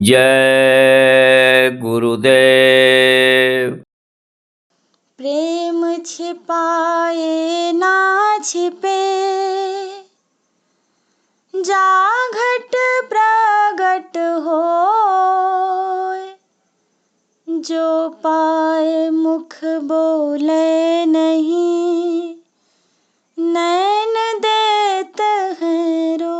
जय गुरुदेव। प्रेम छिपाए ना छिपे, जा घट प्रगट होय। जो पाए मुख बोले नहीं, नैन देत हैं रोय।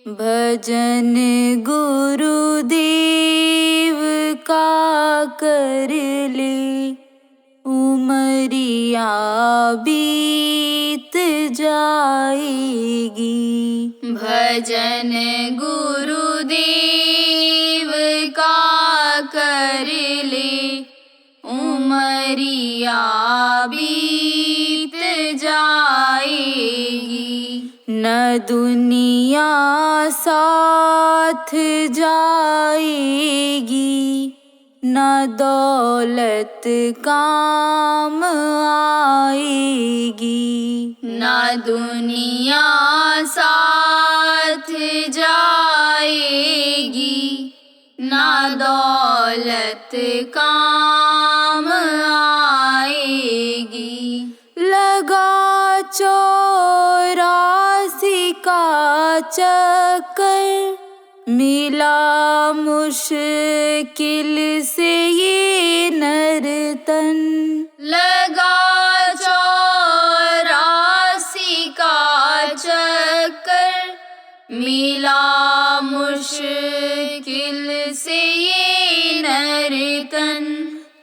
भजन गुरुदेव का कर ले, उमरिया बीत जाएगी। भजन गुरुदेव का कर ले, उमरिया बीत जाएगी। न दुनिया साथ जाएगी, न दौलत काम आएगी। न दुनिया साथ जाएगी, न दौलत काम आएगी। लगा 84 का चक्कर, मिला मुश्किल से ये नर्तन। लगा 84 का चक्कर, मिला मुश्किल से ये नर्तन।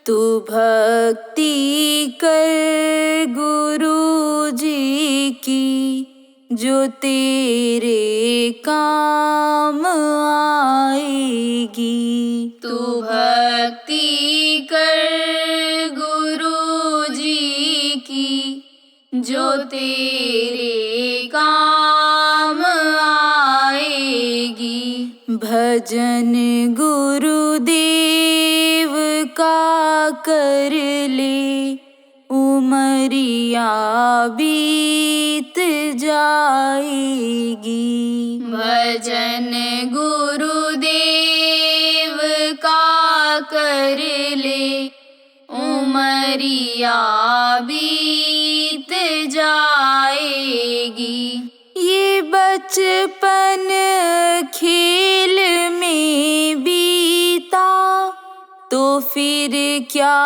तू भक्ति कर गुरु जी की, जो तेरे काम आएगी। तू भक्ति कर गुरु जी की, जो तेरे काम आएगी। भजन गुरुदेव का कर ले, उमरिया बीत जाएगी। भजन गुरुदेव का कर ले, उमरिया बीत जाएगी। ये बचपन खेल में बीता, तो फिर क्या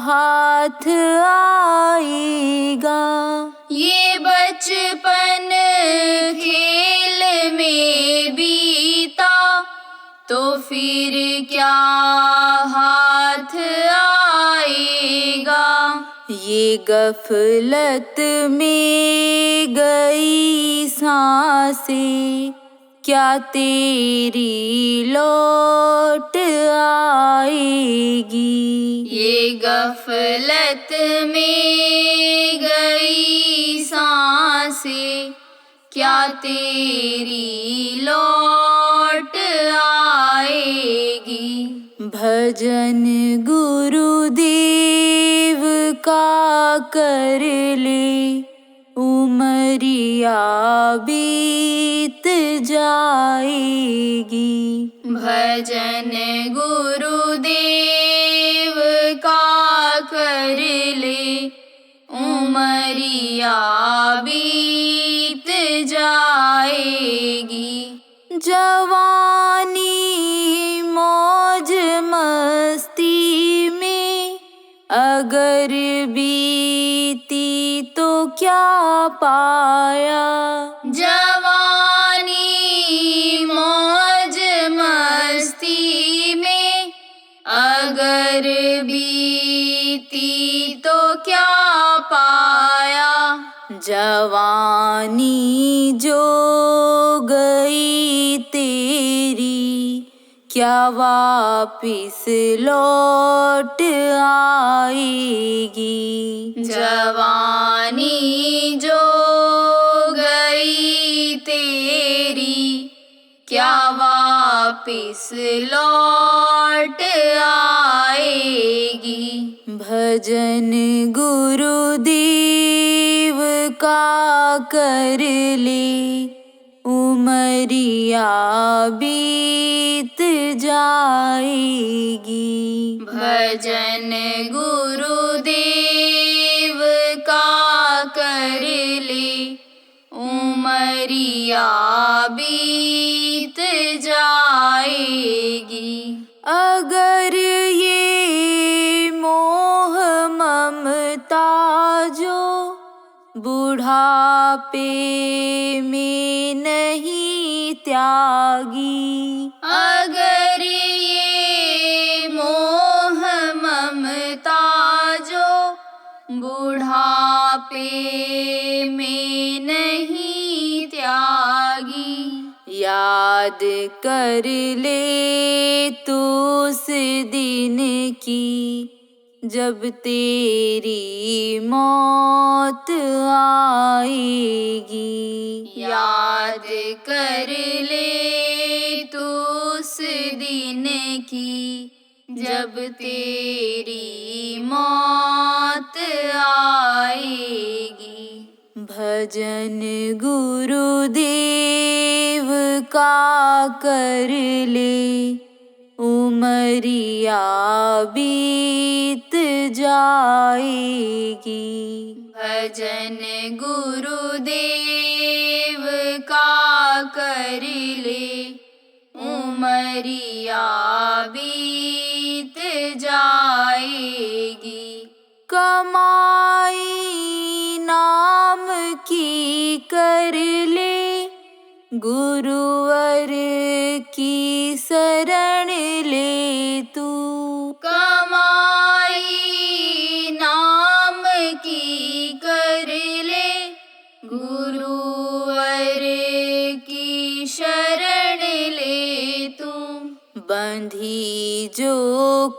हाथ आएगा। ये बचपन खेल में बीता, तो फिर क्या हाथ आएगा। ये गफलत में गई सांसें, क्या तेरी लौट आएगी। ये गफलत में गई सांसें, क्या तेरी लौट आएगी। भजन गुरुदेव का कर ले, उमरिया बीत जाएगी। भजन गुरुदेव का कर ले, उमरिया बीत जाएगी। जवानी मौज मस्ती में अगर बीती तो क्या पाया। जवानी मौज मस्ती में अगर बीती तो क्या पाया। जवानी जो गई तेरी, क्या वापिस लौट आएगी। जवानी जो गई तेरी, क्या वापिस लौट आएगी। भजन गुरुदेव का कर ले, उमरिया बीत जाएगी। भजन गुरुदेव का कर ले, उमरिया बीत जाएगी। अगर ये मोह ममता जो बुढ़ापे में नहीं त्यागी, अगर ये मोह ममता जो बुढ़ापे में नहीं त्यागी, याद कर ले तू उस दिन की जब तेरी मौत आएगी। याद कर ले तू उस दिन की जब तेरी मौत आएगी। भजन गुरुदेव का कर ले, उमरिया बीत जाएगी। भजन गुरुदेव का कर ले, उमरिया बीत जाएगी। कमाई नाम की कर ले, गुरुवर की शरण ले तू। कमाई नाम की कर ले, गुरुवर की शरण ले तू। बंधी जो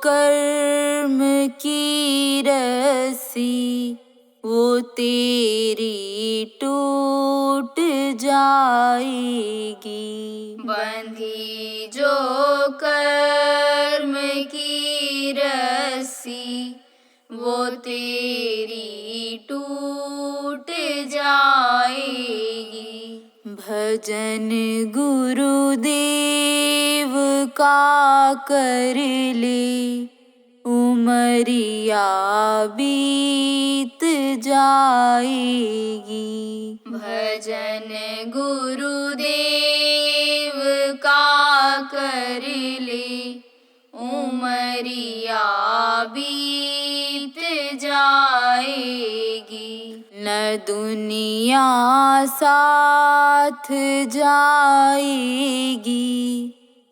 कर्म की रस्सी, वो तेरी टूट जाएगी। बंधी जो कर्म की रस्सी, वो तेरी टूट जाएगी। भजन गुरुदेव का कर ले, उमरिया बीत जाएगी। भजन गुरुदेव का कर ले, उमरिया बीत जाएगी। न दुनिया साथ जाएगी,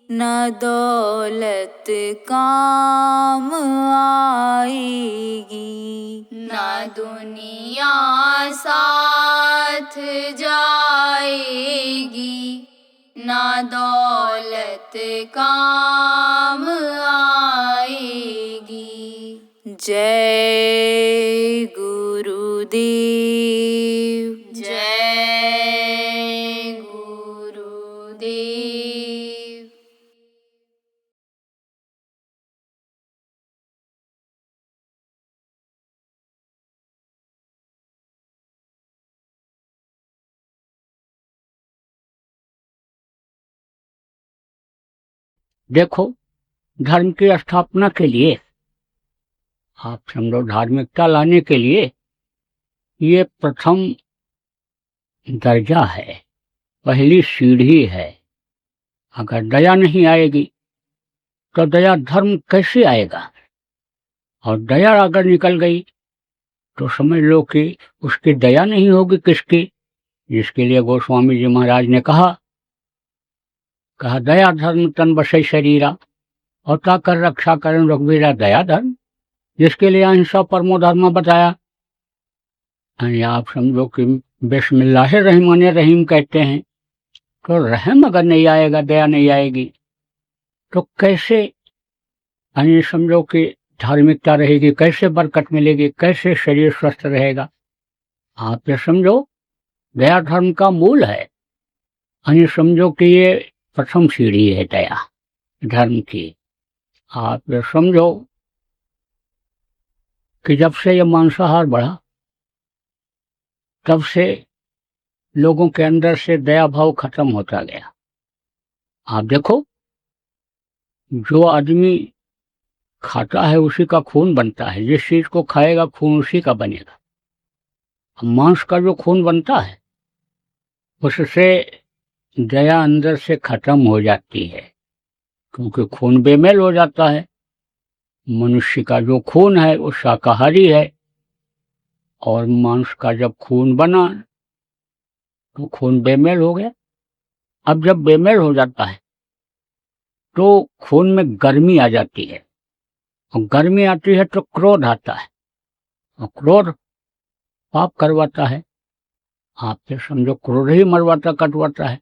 न दौलत काम आएगी। न दुनिया साथ जाएगी, न दौलत काम आएगी। जय गुरुदेव, जय गुरुदेव। देखो, धर्म की स्थापना के लिए, आप समझो धार्मिकता लाने के लिए, ये प्रथम दर्जा है, पहली सीढ़ी है। अगर दया नहीं आएगी तो दया धर्म कैसे आएगा? और दया अगर निकल गई तो समझ लो कि उसकी दया नहीं होगी किसकी? जिसके लिए गोस्वामी जी महाराज ने कहा दया धर्म तन बसई शरीरा, और ताकर रक्षा करें रघुवीरा दया धर्म, जिसके लिए अहिंसा परमो धर्म बताया। आप समझो कि बिस्मिल्लाह रहमान रहीम कहते हैं, तो रहम अगर नहीं आएगा, दया नहीं आएगी, तो कैसे समझो कि धार्मिकता रहेगी, कैसे बरकत मिलेगी, कैसे शरीर स्वस्थ रहेगा? आप ये समझो दया धर्म का मूल है। समझो कि ये प्रथम सीढ़ी है दया धर्म की। आप ये समझो कि जब से ये मांसाहार बढ़ा तब से लोगों के अंदर से दया भाव खत्म होता गया। आप देखो, जो आदमी खाता है उसी का खून बनता है, जिस चीज को खाएगा खून उसी का बनेगा। मांस का जो खून बनता है उससे दया अंदर से खत्म हो जाती है, क्योंकि खून बेमेल हो जाता है। मनुष्य का जो खून है वो शाकाहारी है, और मांस का जब खून बना तो खून बेमेल हो गया। अब जब बेमेल हो जाता है तो खून में गर्मी आ जाती है, और गर्मी आती है तो क्रोध आता है, और क्रोध पाप करवाता है। आप ये समझो क्रोध ही मरवाता कटवाता है।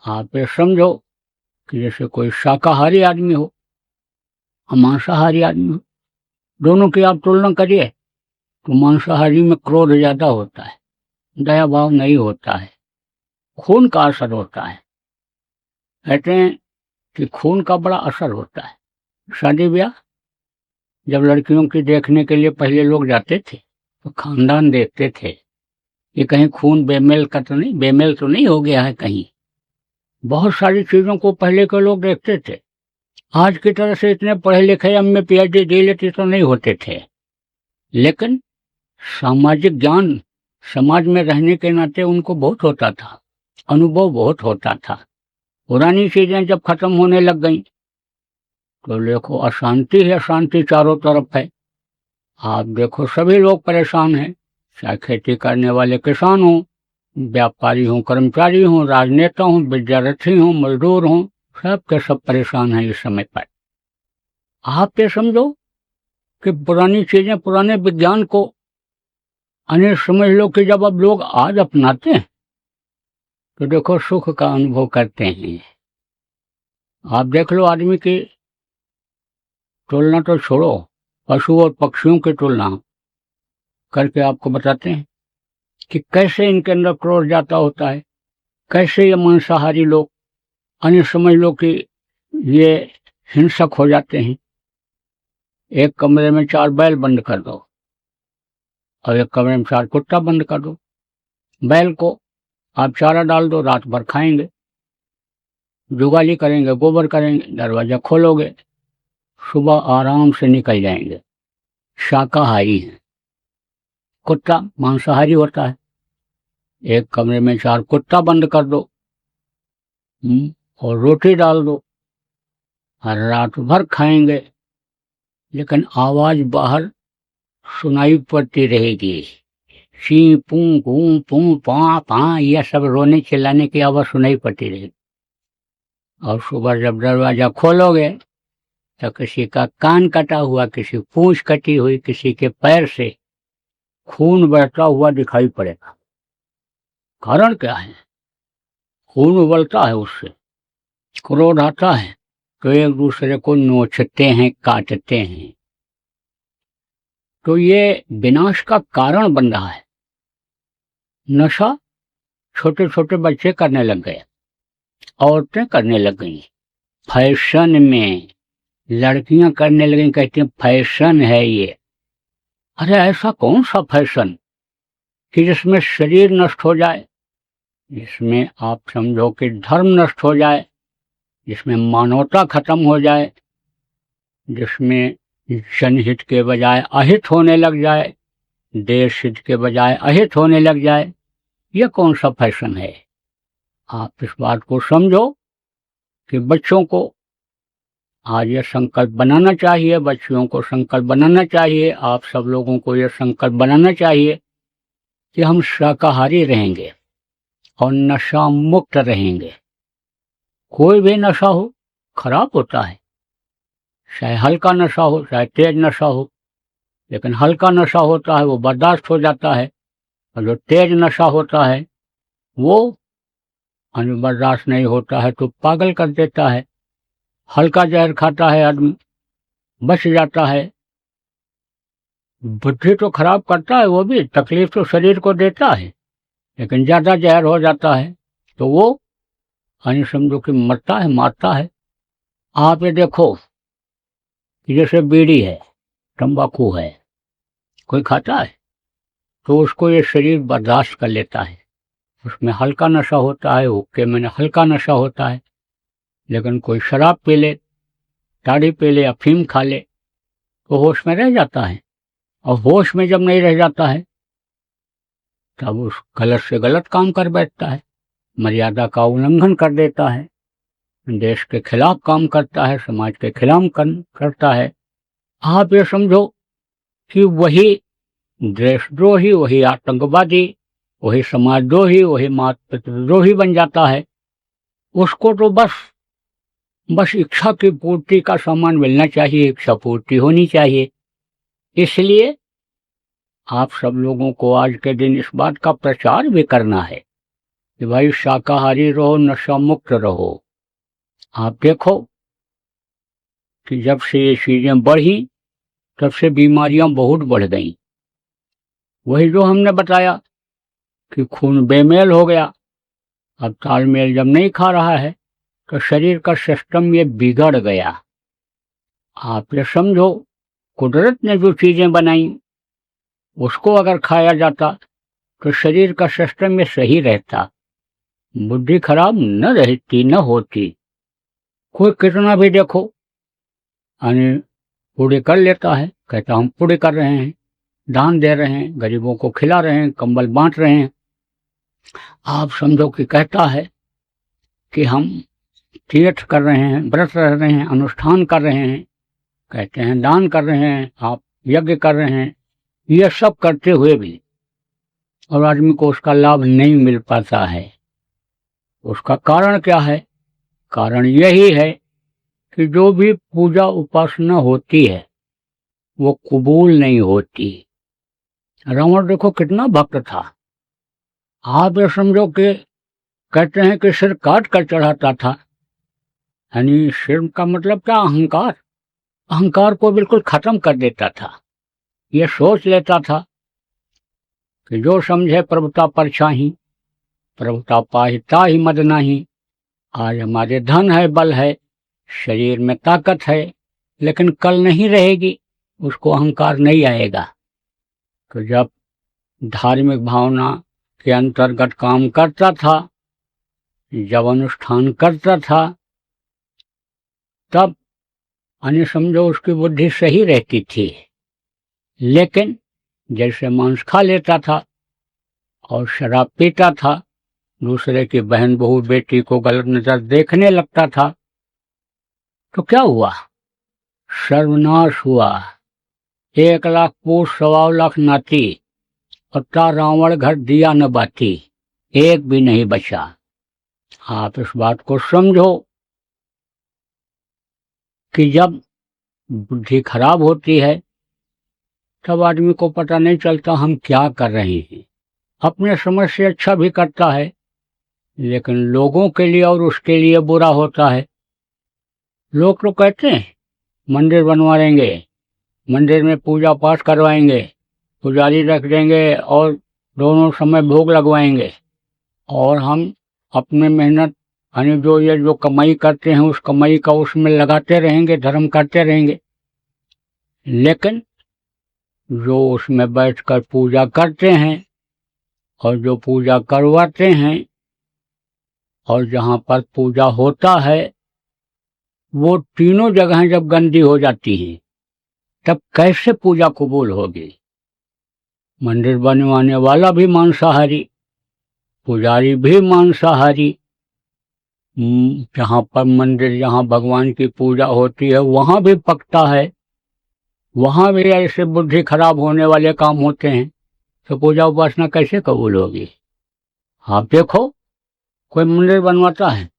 आप ये समझो कि जैसे कोई शाकाहारी आदमी हो और मांसाहारी आदमी हो, दोनों की आप तुलना करिए तो मांसाहारी में क्रोध ज्यादा होता है, दया भाव नहीं होता है, खून का असर होता है। कहते हैं कि खून का बड़ा असर होता है। शादी ब्याह जब लड़कियों की देखने के लिए पहले लोग जाते थे तो खानदान देखते थे कि कहीं खून बेमेल का तो नहीं, बेमेल तो नहीं हो गया है कहीं। बहुत सारी चीजों को पहले के लोग देखते थे। आज की तरह से इतने पढ़े लिखे एमए पीएचडी डीएलएड तो नहीं होते थे, लेकिन सामाजिक ज्ञान, समाज में रहने के नाते उनको बहुत होता था, अनुभव बहुत होता था। पुरानी चीजें जब खत्म होने लग गई तो देखो अशांति ही अशांति चारों तरफ है। आप देखो सभी लोग परेशान हैं, चाहे खेती करने वाले किसान हों, व्यापारी हों, कर्मचारी हों, राजनेता हों, विद्यार्थी हों, मजदूर हों, सब के सब परेशान हैं इस समय पर। आप ये समझो कि पुरानी चीजें, पुराने विज्ञान को अन्य समझ लो कि जब अब लोग आज अपनाते हैं तो देखो सुख का अनुभव करते हैं। आप देख लो, आदमी की तुलना तो छोड़ो, पशु और पक्षियों की तुलना करके आपको बताते हैं कि कैसे इनके अंदर क्रोध जाता होता है, कैसे ये मांसाहारी लोग, अन्य समझ लो कि ये हिंसक हो जाते हैं। एक कमरे में 4 बैल बंद कर दो और एक कमरे में 4 कुत्ता बंद कर दो। बैल को आप चारा डाल दो, रात भर खाएंगे, जुगाली करेंगे, गोबर करेंगे, दरवाजा खोलोगे, सुबह आराम से निकल जाएंगे, शाकाहारी हैं। कुत्ता मांसाहारी होता है। एक कमरे में 4 कुत्ता बंद कर दो और रोटी डाल दो, और रात भर खाएंगे, लेकिन आवाज बाहर सुनाई पड़ती रहेगी। शी पू पू पू पा पा, यह सब रोने चिल्लाने की आवाज सुनाई पड़ती रहेगी। और सुबह जब दरवाजा खोलोगे तो किसी का कान कटा हुआ, किसी पूंछ कटी हुई, किसी के पैर से खून बहता हुआ दिखाई पड़ेगा। कारण क्या है? खून उबलता है, उससे क्रोध आता है तो एक दूसरे को नोचते हैं, काटते हैं। तो ये विनाश का कारण बन रहा है। नशा छोटे छोटे बच्चे करने लग गए, औरतें करने लग गई, फैशन में लड़कियां करने लगी, कहती हैं फैशन है ये। अरे ऐसा कौन सा फैशन कि जिसमें शरीर नष्ट हो जाए, जिसमें आप समझो कि धर्म नष्ट हो जाए, जिसमें मानवता खत्म हो जाए, जिसमें जनहित के बजाय अहित होने लग जाए, देश हित के बजाय अहित होने लग जाए। यह कौन सा फैशन है? आप इस बात को समझो कि बच्चों को आज यह संकल्प बनाना चाहिए, बच्चियों को संकल्प बनाना चाहिए, आप सब लोगों को यह संकल्प बनाना चाहिए कि हम शाकाहारी रहेंगे और नशा मुक्त रहेंगे। कोई भी नशा हो खराब होता है, चाहे हल्का नशा हो चाहे तेज नशा हो, लेकिन हल्का नशा होता है वो बर्दाश्त हो जाता है, और जो तेज नशा होता है वो बर्दाश्त नहीं होता है तो पागल कर देता है। हल्का जहर खाता है आदमी, बच जाता है। बुद्धि तो खराब करता है, वो भी तकलीफ तो शरीर को देता है, लेकिन ज्यादा जहर हो जाता है तो वो समझो कि मरता है, मारता है। आप ये देखो कि जैसे बीड़ी है, तंबाकू है, कोई खाता है तो उसको ये शरीर बर्दाश्त कर लेता है, उसमें हल्का नशा होता है, हुक्के में हल्का नशा होता है। लेकिन कोई शराब पी ले, ताड़ी पी ले, अफीम खा ले तो होश में रह जाता है, और होश में जब नहीं रह जाता है तब उस गलत से गलत काम कर बैठता है, मर्यादा का उल्लंघन कर देता है, देश के खिलाफ काम करता है, समाज के खिलाफ करता है। आप ये समझो कि वही देशद्रोही, वही आतंकवादी, वही समाजद्रोही, वही माता पितृद्रोही बन जाता है। उसको तो बस इच्छा की पूर्ति का सामान मिलना चाहिए, इच्छा पूर्ति होनी चाहिए। इसलिए आप सब लोगों को आज के दिन इस बात का प्रचार भी करना है कि भाई शाकाहारी रहो, नशा मुक्त रहो। आप देखो कि जब से ये चीजें बढ़ी तब से बीमारियां बहुत बढ़ गईं। वही जो हमने बताया कि खून बेमेल हो गया, अब तालमेल जब नहीं खा रहा है तो शरीर का सिस्टम ये बिगड़ गया। आप ये समझो कुदरत ने जो चीजें बनाई उसको अगर खाया जाता तो शरीर का सिस्टम ये सही रहता, बुद्धि खराब न रहती, न होती। कोई कितना भी देखो यानी पूरे कर लेता है, कहता हम पूरे कर रहे हैं, दान दे रहे हैं, गरीबों को खिला रहे हैं, कंबल बांट रहे हैं। आप समझो कि कहता है कि हम तीर्थ कर रहे हैं, व्रत रह रहे हैं, अनुष्ठान कर रहे हैं, कहते हैं दान कर रहे हैं, आप यज्ञ कर रहे हैं। ये सब करते हुए भी और आदमी को उसका लाभ नहीं मिल पाता है। उसका कारण क्या है? कारण यही है कि जो भी पूजा उपासना होती है वो कबूल नहीं होती। रावण देखो कितना भक्त था। आप ये समझो कि कहते हैं कि सिर काट कर चढ़ाता था, यानी सिर का मतलब क्या? अहंकार। अहंकार को बिल्कुल खत्म कर देता था। ये सोच लेता था कि जो समझे प्रभुता परछाही, प्रभुता पाहिता ही मद नाही। आज हमारे धन है, बल है, शरीर में ताकत है, लेकिन कल नहीं रहेगी, उसको अहंकार नहीं आएगा। तो जब धार्मिक भावना के अंतर्गत काम करता था, जब अनुष्ठान करता था, तब यानी समझो उसकी बुद्धि सही रहती थी। लेकिन जैसे मांस खा लेता था और शराब पीता था, दूसरे की बहन बहू बेटी को गलत नजर देखने लगता था, तो क्या हुआ? सर्वनाश हुआ। 1 लाख पूछ 1.25 लाख नाती, पत्ता रावण घर दिया न बाती, एक भी नहीं बचा। आप इस बात को समझो कि जब बुद्धि खराब होती है तब आदमी को पता नहीं चलता हम क्या कर रहे हैं। अपने समझ से अच्छा भी करता है, लेकिन लोगों के लिए और उसके लिए बुरा होता है। लोग तो कहते हैं मंदिर बनवाएंगे, मंदिर में पूजा पाठ करवाएंगे, पुजारी रख देंगे और दोनों समय भोग लगवाएंगे, और हम अपने मेहनत यानी जो कमाई करते हैं उस कमाई का उसमें लगाते रहेंगे, धर्म करते रहेंगे। लेकिन जो उसमें बैठकर पूजा करते हैं और जो पूजा करवाते हैं और जहाँ पर पूजा होता है, वो तीनों जगहें जब गंदी हो जाती हैं तब कैसे पूजा कबूल होगी? मंदिर बनवाने वाला भी मांसाहारी, पुजारी भी मांसाहारी, जहाँ पर मंदिर, जहाँ भगवान की पूजा होती है वहाँ भी पकता है, वहाँ भी ऐसे बुद्धि खराब होने वाले काम होते हैं, तो पूजा उपासना कैसे कबूल होगी? आप देखो कोई मंदिर बनवाता है,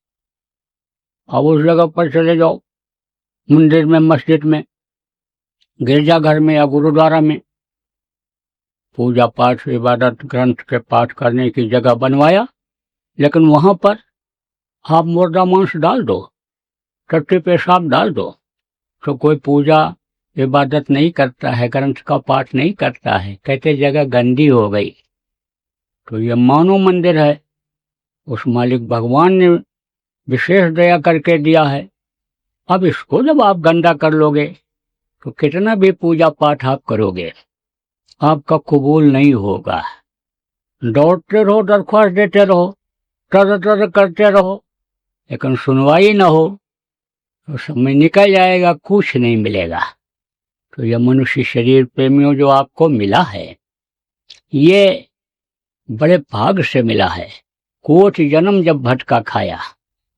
अब उस जगह पर चले जाओ, मंदिर में, मस्जिद में, गिरजाघर में या गुरुद्वारा में पूजा पाठ, इबादत ग्रंथ के पाठ करने की जगह बनवाया, लेकिन वहाँ पर आप मुर्दा मांस डाल दो, टट्टी पेशाब डाल दो, तो कोई पूजा इबादत नहीं करता है, ग्रंथ का पाठ नहीं करता है, कहते जगह गंदी हो गई। तो ये मानव मंदिर है, उस मालिक भगवान ने विशेष दया करके दिया है। अब इसको जब आप गंदा कर लोगे तो कितना भी पूजा पाठ आप करोगे, आपका कबूल नहीं होगा। दौड़ते रहो, दरख्वास्त देते रहो, तर तर करते रहो, लेकिन सुनवाई न हो तो समय निकल जाएगा, कुछ नहीं मिलेगा। तो यह मनुष्य शरीर प्रेमियों जो आपको मिला है, ये बड़े भाग से मिला है। कोटि जन्म जब भटका खाया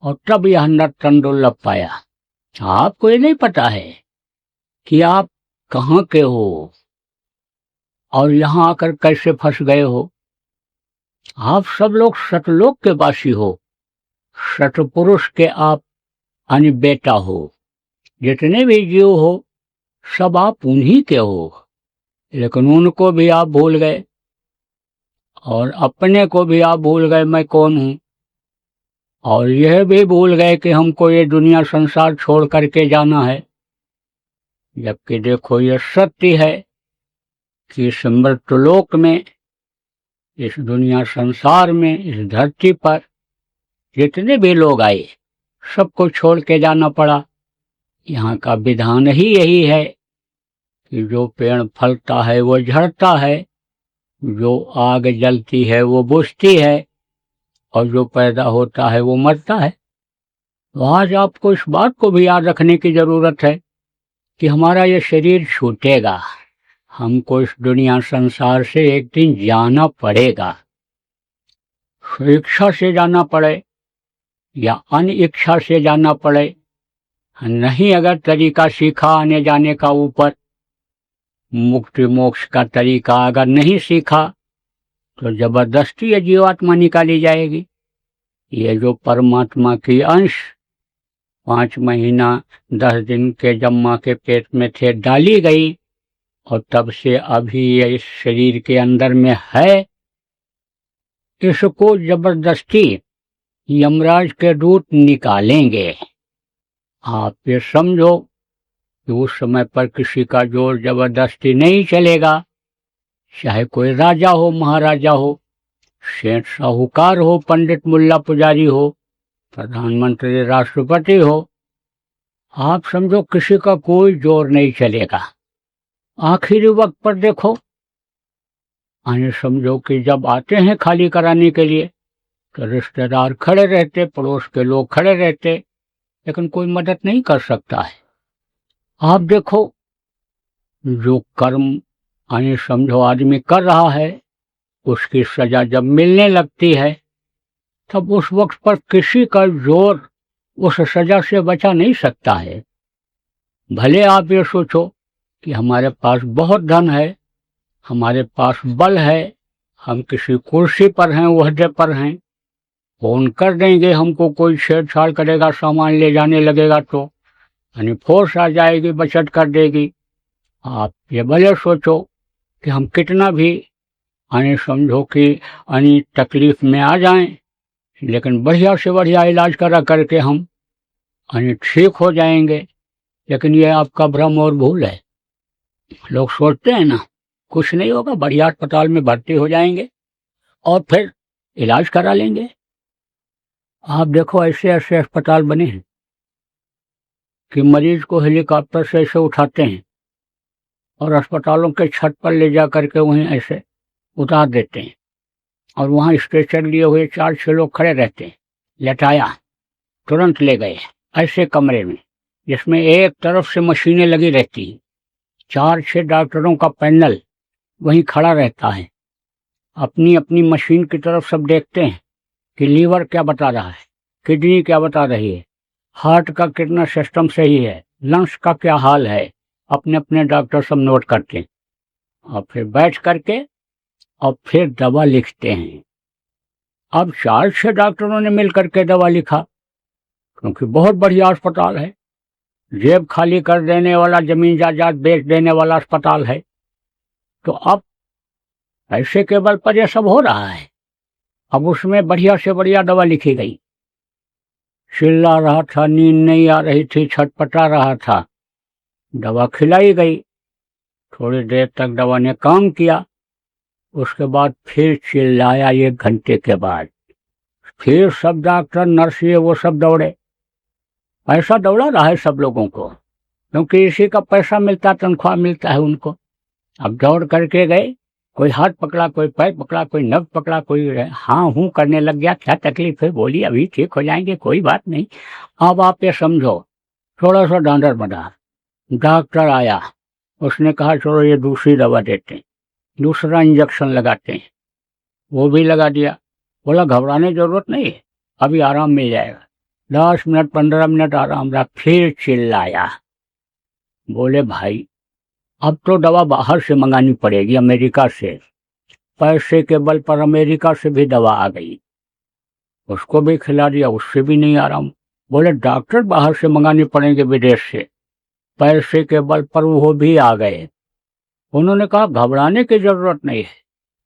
और तब यह नर्तन दुर्लभ पाया। आपको ये नहीं पता है कि आप कहाँ के हो और यहाँ आकर कैसे फंस गए हो। आप सब लोग सतलोक के वासी हो, सतपुरुष के आप यानी बेटा हो। जितने भी जीव हो सब आप उन्हीं के हो, लेकिन उनको भी आप भूल गए और अपने को भी आप भूल गए मैं कौन हूँ, और यह भी भूल गए कि हमको ये दुनिया संसार छोड़ करके जाना है। जबकि देखो यह सत्य है कि इस मृत्युलोक में, इस दुनिया संसार में, इस धरती पर जितने भी लोग आए सबको छोड़ के जाना पड़ा। यहाँ का विधान ही यही है कि जो पेड़ फलता है वो झड़ता है, जो आग जलती है वो बुझती है, और जो पैदा होता है वो मरता है। तो आज आपको इस बात को भी याद रखने की जरूरत है कि हमारा ये शरीर छूटेगा, हमको इस दुनिया संसार से एक दिन जाना पड़ेगा। इच्छा से जाना पड़े या अन्य इच्छा से जाना पड़े, नहीं अगर तरीका सीखा आने जाने का, ऊपर मुक्ति मोक्ष का तरीका अगर नहीं सीखा तो जबरदस्ती ये जीवात्मा निकाली जाएगी। ये जो परमात्मा की अंश 5 महीना 10 दिन के जब माँ के पेट में थे डाली गई, और तब से अभी ये इस शरीर के अंदर में है, इसको जबरदस्ती यमराज के दूत निकालेंगे। आप ये समझो कि उस समय पर किसी का जोर जबरदस्ती नहीं चलेगा, चाहे कोई राजा हो, महाराजा हो, सेठ साहूकार हो, पंडित मुल्ला पुजारी हो, प्रधानमंत्री राष्ट्रपति हो। आप समझो किसी का कोई जोर नहीं चलेगा। आखिरी वक्त पर देखो, आने समझो कि जब आते हैं खाली कराने के लिए तो रिश्तेदार खड़े रहते, पड़ोस के लोग खड़े रहते, लेकिन कोई मदद नहीं कर सकता है। आप देखो जो कर्म आने समझो आदमी कर रहा है, उसकी सजा जब मिलने लगती है तब उस वक्त पर किसी का जोर उस सजा से बचा नहीं सकता है। भले आप ये सोचो कि हमारे पास बहुत धन है, हमारे पास बल है, हम किसी कुर्सी पर हैं, ओहदे पर हैं, फोन कर देंगे, हमको कोई छेड़छाड़ करेगा, सामान ले जाने लगेगा तो यानी फोर्स आ जाएगी, बचत कर देगी। आप ये भले सोचो कि हम कितना भी यानी समझो कि यानी तकलीफ में आ जाएं, लेकिन बढ़िया से बढ़िया इलाज करा करके हम यानी ठीक हो जाएंगे, लेकिन ये आपका भ्रम और भूल है। लोग सोचते हैं ना कुछ नहीं होगा, बढ़िया अस्पताल में भर्ती हो जाएंगे और फिर इलाज करा लेंगे। आप देखो ऐसे ऐसे अस्पताल बने हैं कि मरीज को हेलीकॉप्टर से ऐसे उठाते हैं और अस्पतालों के छत पर ले जा करके वहीं ऐसे उतार देते हैं, और वहाँ स्ट्रेचर लिए हुए 4-6 लोग खड़े रहते हैं, लेटाया तुरंत ले गए ऐसे कमरे में जिसमें एक तरफ से मशीनें लगी रहती हैं, 4-6 डॉक्टरों का पैनल वहीं खड़ा रहता है, अपनी अपनी मशीन की तरफ सब देखते हैं कि लीवर क्या बता रहा है, किडनी क्या बता रही है, हार्ट का कितना सिस्टम सही है, लंग्स का क्या हाल है, अपने अपने डॉक्टर सब नोट करते हैं और फिर बैठ करके और फिर दवा लिखते हैं। अब 4-6 डॉक्टरों ने मिल करके दवा लिखा, क्योंकि बहुत बढ़िया अस्पताल है, जेब खाली कर देने वाला, जमीन जायदाद बेच देने वाला अस्पताल है। तो अब ऐसे केवल पर यह सब हो रहा है। अब उसमें बढ़िया से बढ़िया दवा लिखी गई, चिल्ला रहा था, नींद नहीं आ रही थी, छटपटा रहा था, दवा खिलाई गई, थोड़ी देर तक दवा ने काम किया, उसके बाद फिर चिल्लाया 1 घंटे के बाद, फिर सब डॉक्टर नर्स ये वो सब दौड़े, पैसा दौड़ा रहा है सब लोगों को, क्योंकि इसी का पैसा मिलता, तनख्वाह मिलता है उनको। अब दौड़ करके गए, कोई हाथ पकड़ा, कोई पैर पकड़ा, कोई नब्ज पकड़ा, कोई हाँ हूँ करने लग गया। क्या तकलीफ है? बोली अभी ठीक हो जाएंगे, कोई बात नहीं। अब आप ये समझो, थोड़ा सा डांडर बना। डॉक्टर आया, उसने कहा चलो ये दूसरी दवा देते हैं, दूसरा इंजेक्शन लगाते हैं। वो भी लगा दिया। बोला घबराने की जरूरत नहीं है, अभी आराम मिल जाएगा। 10 मिनट 15 मिनट आराम रहा, फिर चिल्लाया। बोले भाई अब तो दवा बाहर से मंगानी पड़ेगी, अमेरिका से। पैसे के बल पर अमेरिका से भी दवा आ गई, उसको भी खिला दिया, उससे भी नहीं आराम। बोले डॉक्टर बाहर से मंगानी पड़ेंगे विदेश से। पैसे के बल पर वो भी आ गए। उन्होंने कहा घबराने की जरूरत नहीं है,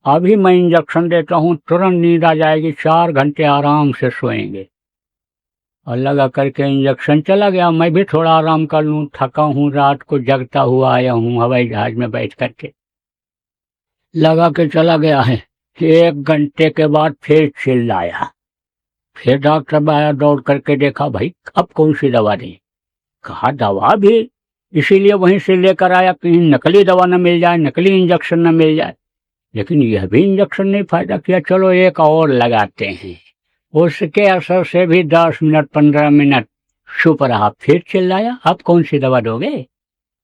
अभी मैं इंजेक्शन देता हूँ, तुरंत नींद आ जाएगी, 4 घंटे आराम से सोएंगे। और लगा करके इंजेक्शन चला गया। मैं भी थोड़ा आराम कर लूँ, थका हूँ, रात को जगता हुआ आया हूँ हवाई जहाज में बैठ करके। लगा के चला गया है। 1 घंटे के बाद फिर चिल्लाया। फिर डॉक्टर आया, दौड़ करके देखा, भाई अब कौन सी दवा दी? कहा दवा भी इसीलिए वहीं से लेकर आया, कहीं नकली दवा न मिल जाए, नकली इंजेक्शन न मिल जाए। लेकिन यह भी इंजेक्शन नहीं फायदा किया, चलो एक और लगाते हैं। उसके असर से भी 10 मिनट 15 मिनट चुप रहा। फिर चिल्लाया, अब कौन सी दवा दोगे?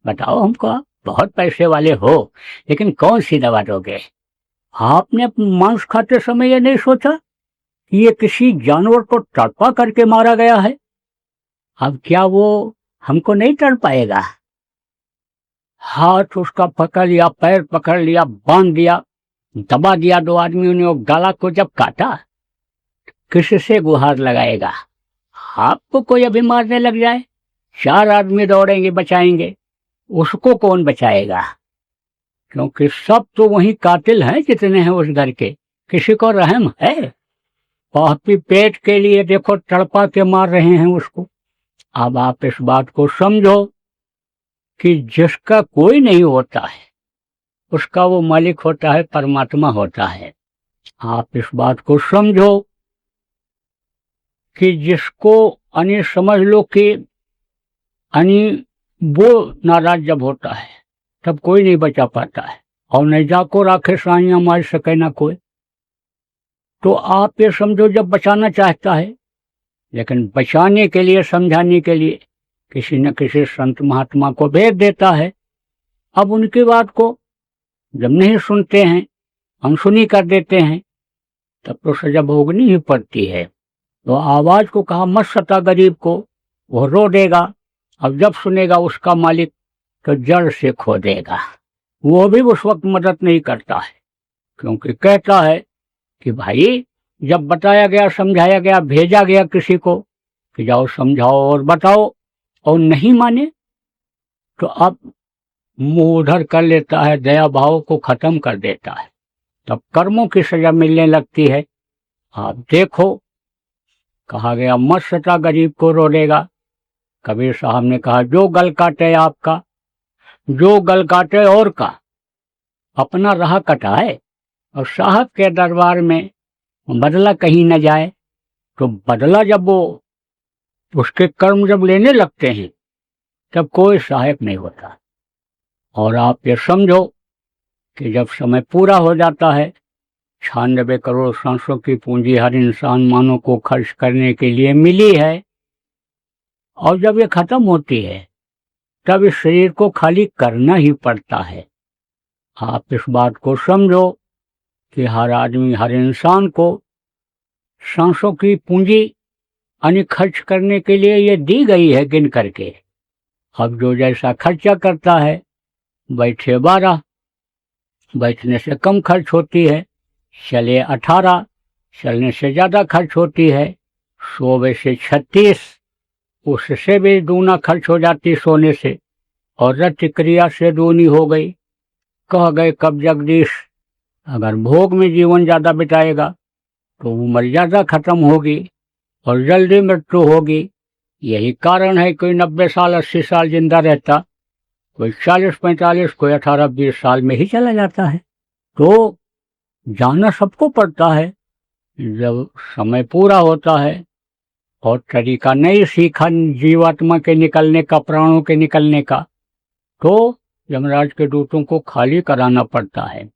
बताओ हमको, बहुत पैसे वाले हो, लेकिन कौन सी दवा दोगे? आपने मांस खाते समय ये नहीं सोचा कि ये किसी जानवर को तड़पा करके मारा गया है? अब क्या वो हमको नहीं तड़पाएगा? हाथ उसका पकड़ लिया, पैर पकड़ लिया, बांध दिया, दबा दिया। 2 आदमियों ने वो गला को जब काटा, किससे गुहार लगाएगा? आपको कोई अभी मारने लग जाए, 4 आदमी दौड़ेंगे बचाएंगे, उसको कौन बचाएगा? क्योंकि सब तो वही कातिल हैं जितने हैं उस घर के, किसी को रहम है? पापी पेट के लिए देखो तड़पा के मार रहे हैं उसको। अब आप इस बात को समझो कि जिसका कोई नहीं होता है उसका वो मालिक होता है, परमात्मा होता है। आप इस बात को समझो कि जिसको यानी समझ लो कि यानी वो नाराज जब होता है तब कोई नहीं बचा पाता है, और नहीं जाको राखे साइयां मार सके ना कोई। तो आप ये समझो जब बचाना चाहता है, लेकिन बचाने के लिए, समझाने के लिए किसी न किसी संत महात्मा को भेज देता है। अब उनकी बात को जब नहीं सुनते हैं, अनसुनी कर देते हैं, तब तो सजा भोगनी ही पड़ती है। तो आवाज को कहा मत सता गरीब को, वो रो देगा। अब जब सुनेगा उसका मालिक तो जड़ से खो देगा। वो भी उस वक्त मदद नहीं करता है, क्योंकि कहता है कि भाई जब बताया गया, समझाया गया, भेजा गया किसी को कि जाओ समझाओ और बताओ, और नहीं माने तो अब मुंह उधर कर लेता है, दया भाव को खत्म कर देता है, तब कर्मों की सजा मिलने लगती है। आप देखो, कहा गया मत सता गरीब को, रो देगा। कबीर साहब ने कहा जो गल काटे आपका, जो गल काटे और का, अपना राह कटाए, और साहब के दरबार में बदला कहीं न जाए। तो बदला जब वो उसके कर्म जब लेने लगते हैं तब कोई सहायक नहीं होता। और आप ये समझो कि जब समय पूरा हो जाता है, 96 करोड़ सांसों की पूंजी हर इंसान मानव को खर्च करने के लिए मिली है, और जब ये खत्म होती है तब इस शरीर को खाली करना ही पड़ता है। आप इस बात को समझो कि हर आदमी, हर इंसान को सांसों की पूंजी यानी खर्च करने के लिए ये दी गई है गिन करके। अब जो जैसा खर्चा करता है, बैठे 12, बैठने से कम खर्च होती है, चले 18, चलने से ज़्यादा खर्च होती है, सोवे से 36, उससे भी दूना खर्च हो जाती सोने से, और रति क्रिया से दूनी हो गई। कह गए कब जगदीश, अगर भोग में जीवन ज़्यादा बिताएगा तो उम्र ज़्यादा खत्म होगी और जल्दी मृत्यु होगी। यही कारण है कोई 90 साल 80 साल जिंदा रहता, कोई 40 45, कोई 18 20 साल में ही चला जाता है। तो जाना सबको पड़ता है। जब समय पूरा होता है और तरीका नहीं सीखा जीवात्मा के निकलने का, प्राणों के निकलने का, तो यमराज के दूतों को खाली कराना पड़ता है।